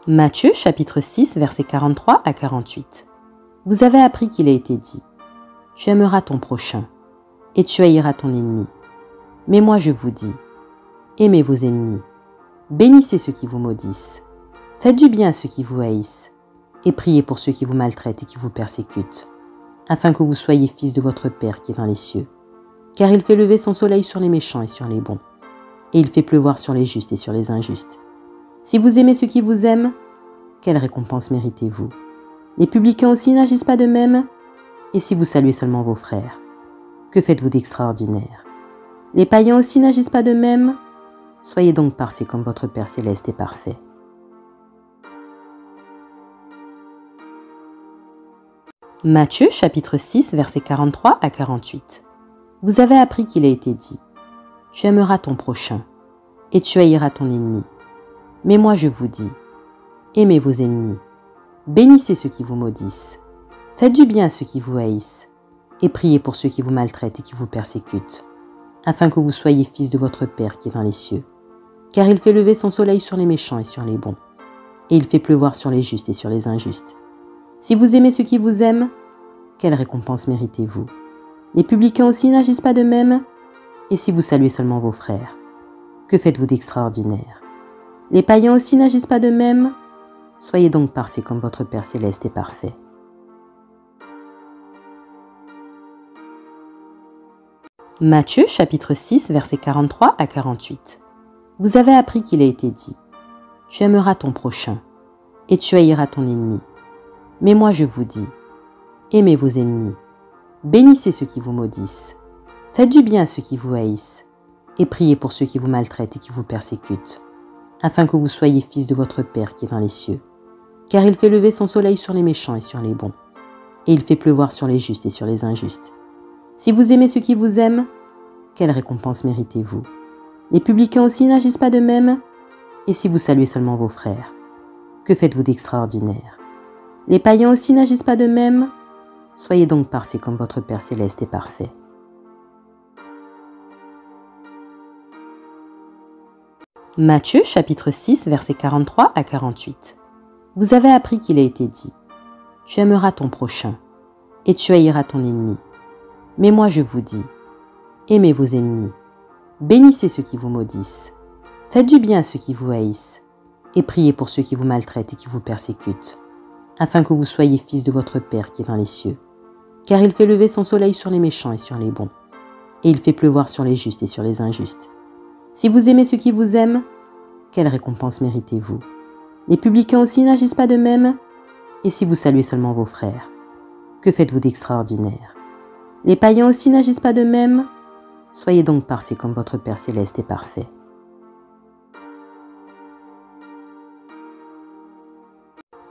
Matthieu chapitre 6 versets 43 à 48. Vous avez appris qu'il a été dit, tu aimeras ton prochain et tu haïras ton ennemi. Mais moi je vous dis, aimez vos ennemis, bénissez ceux qui vous maudissent, faites du bien à ceux qui vous haïssent et priez pour ceux qui vous maltraitent et qui vous persécutent, afin que vous soyez fils de votre Père qui est dans les cieux. Car il fait lever son soleil sur les méchants et sur les bons, et il fait pleuvoir sur les justes et sur les injustes. Si vous aimez ceux qui vous aiment, quelle récompense méritez-vous? Les publicains aussi n'agissent pas de même? Et si vous saluez seulement vos frères, que faites-vous d'extraordinaire? Les païens aussi n'agissent pas de même? Soyez donc parfaits comme votre Père céleste est parfait. Matthieu chapitre 6 versets 43 à 48. Vous avez appris qu'il a été dit, tu aimeras ton prochain et tu haïras ton ennemi. Mais moi je vous dis, aimez vos ennemis, bénissez ceux qui vous maudissent, faites du bien à ceux qui vous haïssent, et priez pour ceux qui vous maltraitent et qui vous persécutent, afin que vous soyez fils de votre Père qui est dans les cieux. Car il fait lever son soleil sur les méchants et sur les bons, et il fait pleuvoir sur les justes et sur les injustes. Si vous aimez ceux qui vous aiment, quelle récompense méritez-vous? Les publicains aussi n'agissent pas de même? Et si vous saluez seulement vos frères, que faites-vous d'extraordinaire? Les païens aussi n'agissent pas de même? Soyez donc parfaits comme votre Père céleste est parfait. Matthieu chapitre 6 versets 43 à 48. Vous avez appris qu'il a été dit, tu aimeras ton prochain et tu haïras ton ennemi. Mais moi je vous dis, aimez vos ennemis, bénissez ceux qui vous maudissent, faites du bien à ceux qui vous haïssent, et priez pour ceux qui vous maltraitent et qui vous persécutent, afin que vous soyez fils de votre Père qui est dans les cieux. Car il fait lever son soleil sur les méchants et sur les bons, et il fait pleuvoir sur les justes et sur les injustes. Si vous aimez ceux qui vous aiment, quelle récompense méritez-vous? Les publicains aussi n'agissent pas de même? Et si vous saluez seulement vos frères, que faites-vous d'extraordinaire? Les païens aussi n'agissent pas de même? Soyez donc parfaits comme votre Père céleste est parfait. Matthieu chapitre 6 versets 43 à 48. Vous avez appris qu'il a été dit, tu aimeras ton prochain et tu haïras ton ennemi. Mais moi je vous dis, aimez vos ennemis, bénissez ceux qui vous maudissent, faites du bien à ceux qui vous haïssent, et priez pour ceux qui vous maltraitent et qui vous persécutent, afin que vous soyez fils de votre Père qui est dans les cieux. Car il fait lever son soleil sur les méchants et sur les bons, et il fait pleuvoir sur les justes et sur les injustes. Si vous aimez ceux qui vous aiment, quelle récompense méritez-vous? Les publicains aussi n'agissent pas de même? Et si vous saluez seulement vos frères, que faites-vous d'extraordinaire? Les païens aussi n'agissent pas de même? Soyez donc parfaits comme votre Père céleste est parfait.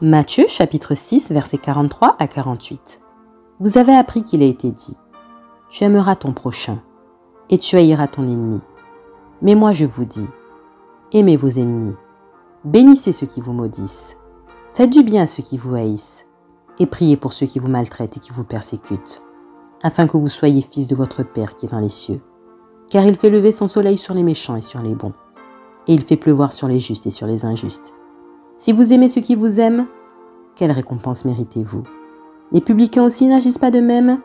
Matthieu chapitre 6 versets 43 à 48. Vous avez appris qu'il a été dit, tu aimeras ton prochain et tu haïras ton ennemi. Mais moi je vous dis, aimez vos ennemis, bénissez ceux qui vous maudissent, faites du bien à ceux qui vous haïssent, et priez pour ceux qui vous maltraitent et qui vous persécutent, afin que vous soyez fils de votre Père qui est dans les cieux. Car il fait lever son soleil sur les méchants et sur les bons, et il fait pleuvoir sur les justes et sur les injustes. Si vous aimez ceux qui vous aiment, quelle récompense méritez-vous? Les publicains aussi n'agissent pas de même?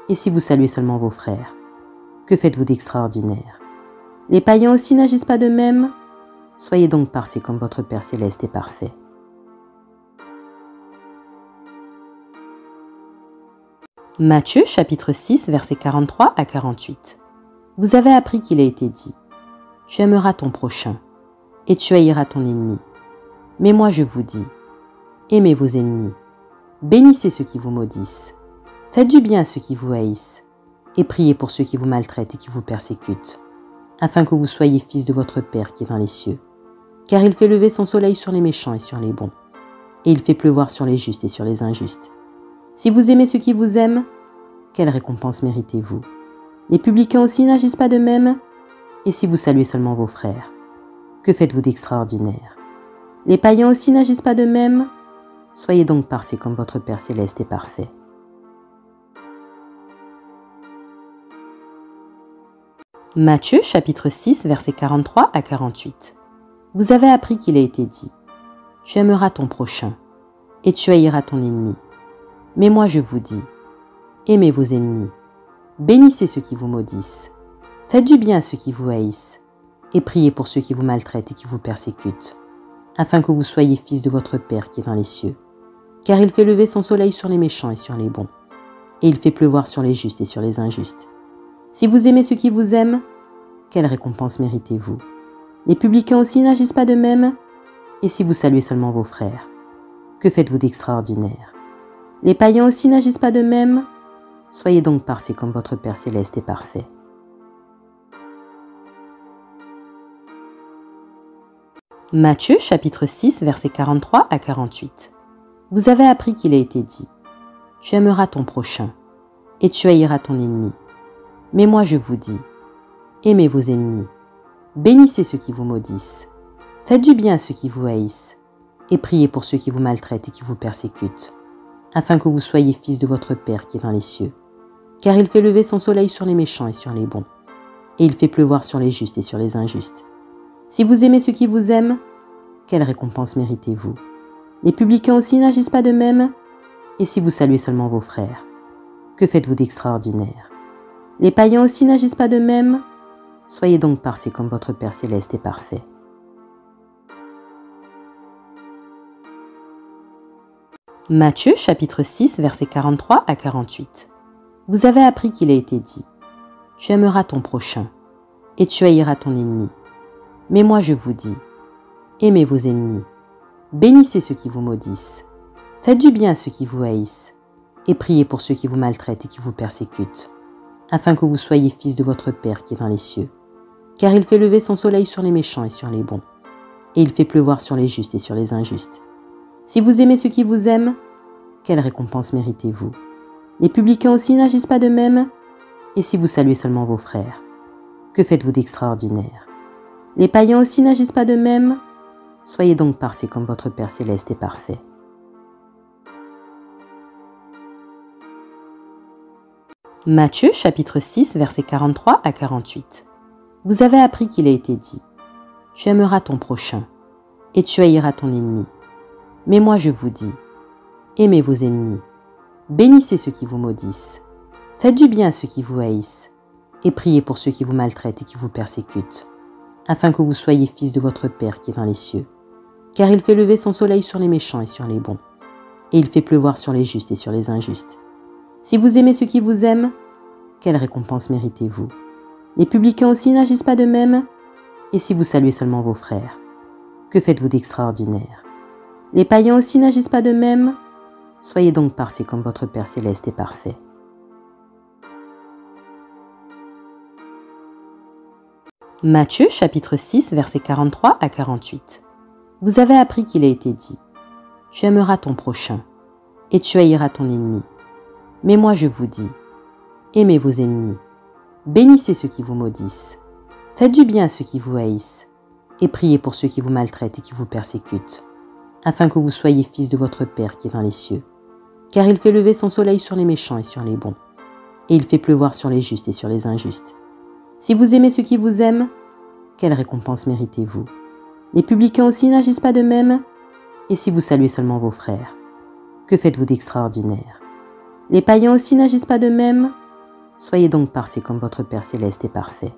Et si vous saluez seulement vos frères, que faites-vous d'extraordinaire? Les païens aussi n'agissent pas de même? Soyez donc parfaits comme votre Père céleste est parfait. Matthieu chapitre 6 versets 43 à 48. Vous avez appris qu'il a été dit, tu aimeras ton prochain et tu haïras ton ennemi. Mais moi je vous dis, aimez vos ennemis, bénissez ceux qui vous maudissent, faites du bien à ceux qui vous haïssent, et priez pour ceux qui vous maltraitent et qui vous persécutent, afin que vous soyez fils de votre Père qui est dans les cieux. Car il fait lever son soleil sur les méchants et sur les bons, et il fait pleuvoir sur les justes et sur les injustes. Si vous aimez ceux qui vous aiment, quelle récompense méritez-vous? Les publicains aussi n'agissent pas de même? Et si vous saluez seulement vos frères, que faites-vous d'extraordinaire? Les païens aussi n'agissent pas de même? Soyez donc parfaits comme votre Père céleste est parfait. Matthieu chapitre 6 versets 43 à 48. Vous avez appris qu'il a été dit, tu aimeras ton prochain, et tu haïras ton ennemi. Mais moi je vous dis, aimez vos ennemis, bénissez ceux qui vous maudissent, faites du bien à ceux qui vous haïssent, et priez pour ceux qui vous maltraitent et qui vous persécutent, afin que vous soyez fils de votre Père qui est dans les cieux. Car il fait lever son soleil sur les méchants et sur les bons, et il fait pleuvoir sur les justes et sur les injustes. Si vous aimez ceux qui vous aiment, quelle récompense méritez-vous? Les publicains aussi n'agissent pas de même? Et si vous saluez seulement vos frères, que faites-vous d'extraordinaire? Les païens aussi n'agissent pas de même? Soyez donc parfaits comme votre Père céleste est parfait. Matthieu chapitre 6 versets 43 à 48. Vous avez appris qu'il a été dit, tu aimeras ton prochain, et tu haïras ton ennemi. Mais moi je vous dis, aimez vos ennemis, bénissez ceux qui vous maudissent, faites du bien à ceux qui vous haïssent, et priez pour ceux qui vous maltraitent et qui vous persécutent, afin que vous soyez fils de votre Père qui est dans les cieux. Car il fait lever son soleil sur les méchants et sur les bons, et il fait pleuvoir sur les justes et sur les injustes. Si vous aimez ceux qui vous aiment, quelle récompense méritez-vous? Les publicains aussi n'agissent pas de même? Et si vous saluez seulement vos frères, que faites-vous d'extraordinaire? Les païens aussi n'agissent pas de même? Soyez donc parfaits comme votre Père céleste est parfait. Matthieu chapitre 6 versets 43 à 48. Vous avez appris qu'il a été dit, tu aimeras ton prochain, et tu haïras ton ennemi. Mais moi je vous dis, aimez vos ennemis, bénissez ceux qui vous maudissent, faites du bien à ceux qui vous haïssent, et priez pour ceux qui vous maltraitent et qui vous persécutent, afin que vous soyez fils de votre Père qui est dans les cieux. Car il fait lever son soleil sur les méchants et sur les bons, et il fait pleuvoir sur les justes et sur les injustes. Si vous aimez ceux qui vous aiment, quelle récompense méritez-vous? Les publicains aussi n'agissent pas de même? Et si vous saluez seulement vos frères, que faites-vous d'extraordinaire? Les païens aussi n'agissent pas de même? Soyez donc parfaits comme votre Père céleste est parfait. Matthieu chapitre 6 versets 43 à 48. Vous avez appris qu'il a été dit, tu aimeras ton prochain, et tu haïras ton ennemi. Mais moi je vous dis, aimez vos ennemis, bénissez ceux qui vous maudissent, faites du bien à ceux qui vous haïssent, et priez pour ceux qui vous maltraitent et qui vous persécutent, afin que vous soyez fils de votre Père qui est dans les cieux. Car il fait lever son soleil sur les méchants et sur les bons, et il fait pleuvoir sur les justes et sur les injustes. Si vous aimez ceux qui vous aiment, quelle récompense méritez-vous? Les publicains aussi n'agissent pas de même? Et si vous saluez seulement vos frères, que faites-vous d'extraordinaire? Les païens aussi n'agissent pas de même? Soyez donc parfaits comme votre Père céleste est parfait. Matthieu chapitre 6 versets 43 à 48. Vous avez appris qu'il a été dit, tu aimeras ton prochain, et tu haïras ton ennemi. Mais moi je vous dis, aimez vos ennemis, bénissez ceux qui vous maudissent, faites du bien à ceux qui vous haïssent, et priez pour ceux qui vous maltraitent et qui vous persécutent, afin que vous soyez fils de votre Père qui est dans les cieux. Car il fait lever son soleil sur les méchants et sur les bons, et il fait pleuvoir sur les justes et sur les injustes. Si vous aimez ceux qui vous aiment, quelle récompense méritez-vous? Les publicains aussi n'agissent pas de même? Et si vous saluez seulement vos frères, que faites-vous d'extraordinaire? Les païens aussi n'agissent pas de même? Soyez donc parfaits comme votre Père céleste est parfait.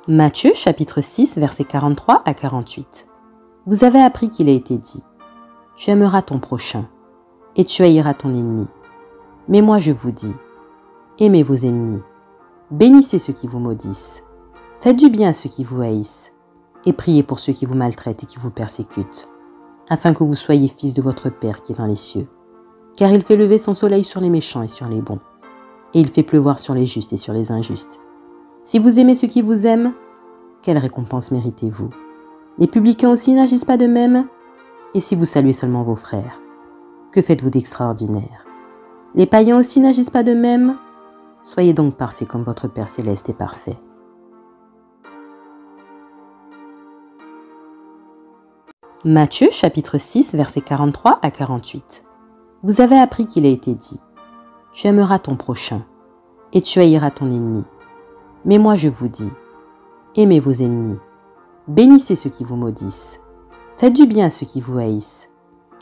Matthieu chapitre 6 versets 43 à 48. Vous avez appris qu'il a été dit, tu aimeras ton prochain, et tu haïras ton ennemi. Mais moi je vous dis, aimez vos ennemis, bénissez ceux qui vous maudissent, faites du bien à ceux qui vous haïssent, et priez pour ceux qui vous maltraitent et qui vous persécutent, afin que vous soyez fils de votre Père qui est dans les cieux. Car il fait lever son soleil sur les méchants et sur les bons, et il fait pleuvoir sur les justes et sur les injustes. Si vous aimez ceux qui vous aiment, quelle récompense méritez-vous? Les publicains aussi n'agissent pas de même? Et si vous saluez seulement vos frères, que faites-vous d'extraordinaire? Les païens aussi n'agissent pas de même? Soyez donc parfaits comme votre Père céleste est parfait. Matthieu chapitre 6 versets 43 à 48. Vous avez appris qu'il a été dit, tu aimeras ton prochain, et tu haïras ton ennemi. Mais moi je vous dis, Aimez vos ennemis. Bénissez ceux qui vous maudissent. Faites du bien à ceux qui vous haïssent.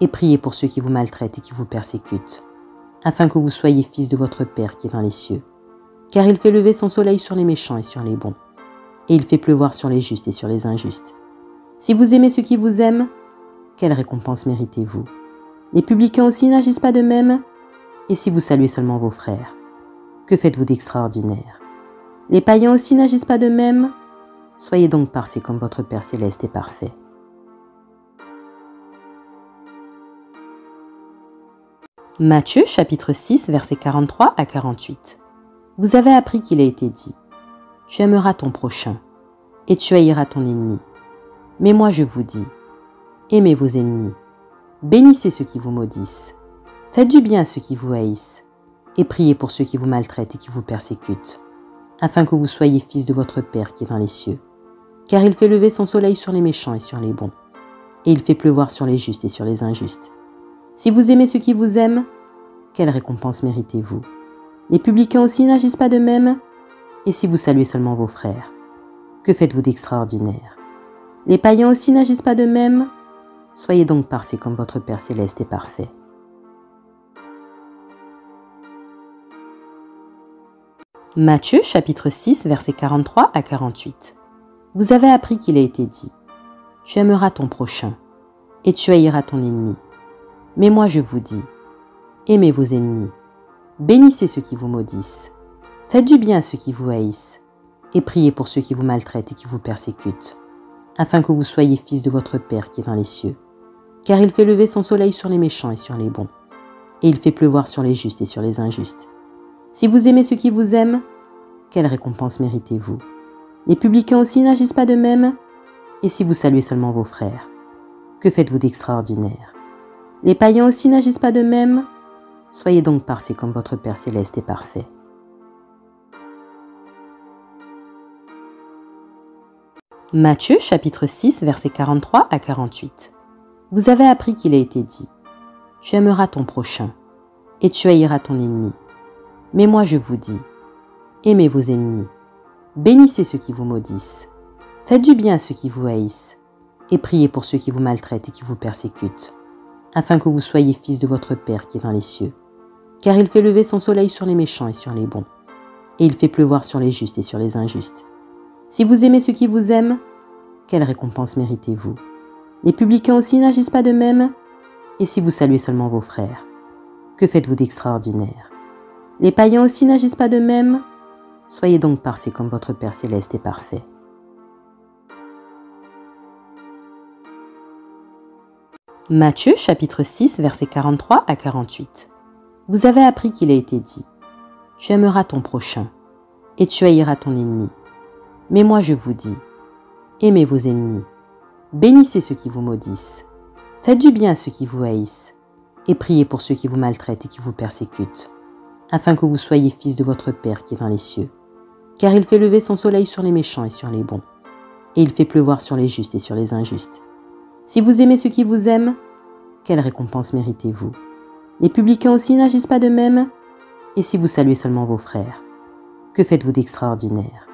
Et priez pour ceux qui vous maltraitent et qui vous persécutent, afin que vous soyez fils de votre Père qui est dans les cieux. Car il fait lever son soleil sur les méchants et sur les bons, et il fait pleuvoir sur les justes et sur les injustes. Si vous aimez ceux qui vous aiment, quelle récompense méritez-vous? Les publicains aussi n'agissent pas de même? Et si vous saluez seulement vos frères, que faites-vous d'extraordinaire? Les païens aussi n'agissent pas de même? Soyez donc parfaits comme votre Père céleste est parfait. Matthieu chapitre 6 versets 43 à 48. Vous avez appris qu'il a été dit: tu aimeras ton prochain et tu haïras ton ennemi. Mais moi je vous dis, aimez vos ennemis, bénissez ceux qui vous maudissent, faites du bien à ceux qui vous haïssent, et priez pour ceux qui vous maltraitent et qui vous persécutent, afin que vous soyez fils de votre Père qui est dans les cieux. Car il fait lever son soleil sur les méchants et sur les bons, et il fait pleuvoir sur les justes et sur les injustes. Si vous aimez ceux qui vous aiment, quelle récompense méritez-vous? Les publicains aussi n'agissent pas de même? Et si vous saluez seulement vos frères, que faites-vous d'extraordinaire? Les païens aussi n'agissent pas de même? Soyez donc parfaits comme votre Père céleste est parfait. Matthieu chapitre 6 versets 43 à 48. Vous avez appris qu'il a été dit: tu aimeras ton prochain et tu haïras ton ennemi. Mais moi je vous dis, aimez vos ennemis, bénissez ceux qui vous maudissent, faites du bien à ceux qui vous haïssent, et priez pour ceux qui vous maltraitent et qui vous persécutent, afin que vous soyez fils de votre Père qui est dans les cieux. Car il fait lever son soleil sur les méchants et sur les bons, et il fait pleuvoir sur les justes et sur les injustes. Si vous aimez ceux qui vous aiment, quelle récompense méritez-vous? Les publicains aussi n'agissent pas de même? Et si vous saluez seulement vos frères, que faites-vous d'extraordinaire? Les païens aussi n'agissent pas de même? Soyez donc parfaits comme votre Père céleste est parfait. Matthieu chapitre 6 versets 43 à 48. Vous avez appris qu'il a été dit: tu aimeras ton prochain et tu haïras ton ennemi. Mais moi je vous dis, aimez vos ennemis, bénissez ceux qui vous maudissent, faites du bien à ceux qui vous haïssent, et priez pour ceux qui vous maltraitent et qui vous persécutent, afin que vous soyez fils de votre Père qui est dans les cieux. Car il fait lever son soleil sur les méchants et sur les bons, et il fait pleuvoir sur les justes et sur les injustes. Si vous aimez ceux qui vous aiment, quelle récompense méritez-vous? Les publicains aussi n'agissent pas de même? Et si vous saluez seulement vos frères, que faites-vous d'extraordinaire? Les païens aussi n'agissent pas de même? Soyez donc parfaits comme votre Père céleste est parfait. Matthieu chapitre 6 versets 43 à 48. Vous avez appris qu'il a été dit: tu aimeras ton prochain et tu haïras ton ennemi. Mais moi je vous dis, aimez vos ennemis, bénissez ceux qui vous maudissent, faites du bien à ceux qui vous haïssent, et priez pour ceux qui vous maltraitent et qui vous persécutent, afin que vous soyez fils de votre Père qui est dans les cieux. Car il fait lever son soleil sur les méchants et sur les bons, et il fait pleuvoir sur les justes et sur les injustes. Si vous aimez ceux qui vous aiment, quelle récompense méritez-vous? Les publicains aussi n'agissent pas de même? Et si vous saluez seulement vos frères, que faites-vous d'extraordinaire?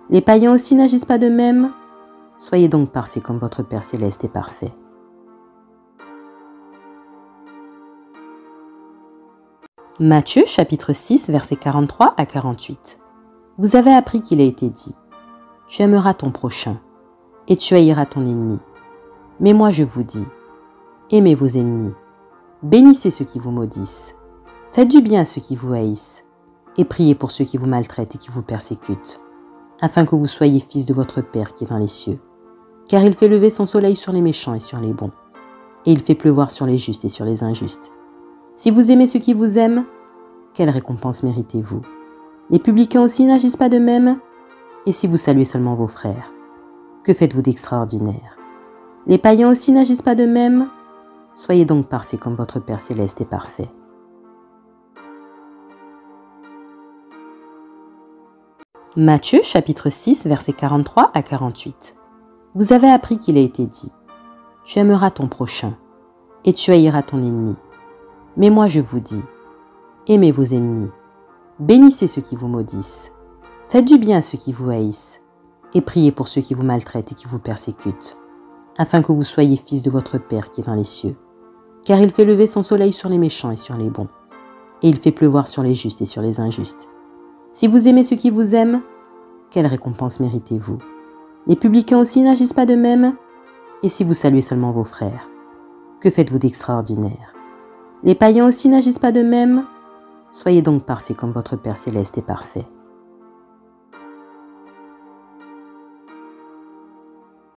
Les païens aussi n'agissent pas de même? Soyez donc parfaits comme votre Père céleste est parfait. Matthieu chapitre 6 versets 43 à 48. Vous avez appris qu'il a été dit: tu aimeras ton prochain et tu haïras ton ennemi. Mais moi je vous dis, aimez vos ennemis, bénissez ceux qui vous maudissent, faites du bien à ceux qui vous haïssent, et priez pour ceux qui vous maltraitent et qui vous persécutent, afin que vous soyez fils de votre Père qui est dans les cieux. Car il fait lever son soleil sur les méchants et sur les bons, et il fait pleuvoir sur les justes et sur les injustes. Si vous aimez ceux qui vous aiment, quelle récompense méritez-vous? Les publicains aussi n'agissent pas de même? Et si vous saluez seulement vos frères, que faites-vous d'extraordinaire? Les païens aussi n'agissent pas de même? Soyez donc parfaits comme votre Père céleste est parfait. Matthieu chapitre 6 versets 43 à 48. Vous avez appris qu'il a été dit: tu aimeras ton prochain et tu haïras ton ennemi. Mais moi je vous dis, aimez vos ennemis, bénissez ceux qui vous maudissent, faites du bien à ceux qui vous haïssent, et priez pour ceux qui vous maltraitent et qui vous persécutent, afin que vous soyez fils de votre Père qui est dans les cieux. Car il fait lever son soleil sur les méchants et sur les bons, et il fait pleuvoir sur les justes et sur les injustes. Si vous aimez ceux qui vous aiment, quelle récompense méritez-vous? Les publicains aussi n'agissent pas de même? Et si vous saluez seulement vos frères, que faites-vous d'extraordinaire? Les païens aussi n'agissent pas de même? Soyez donc parfaits comme votre Père céleste est parfait.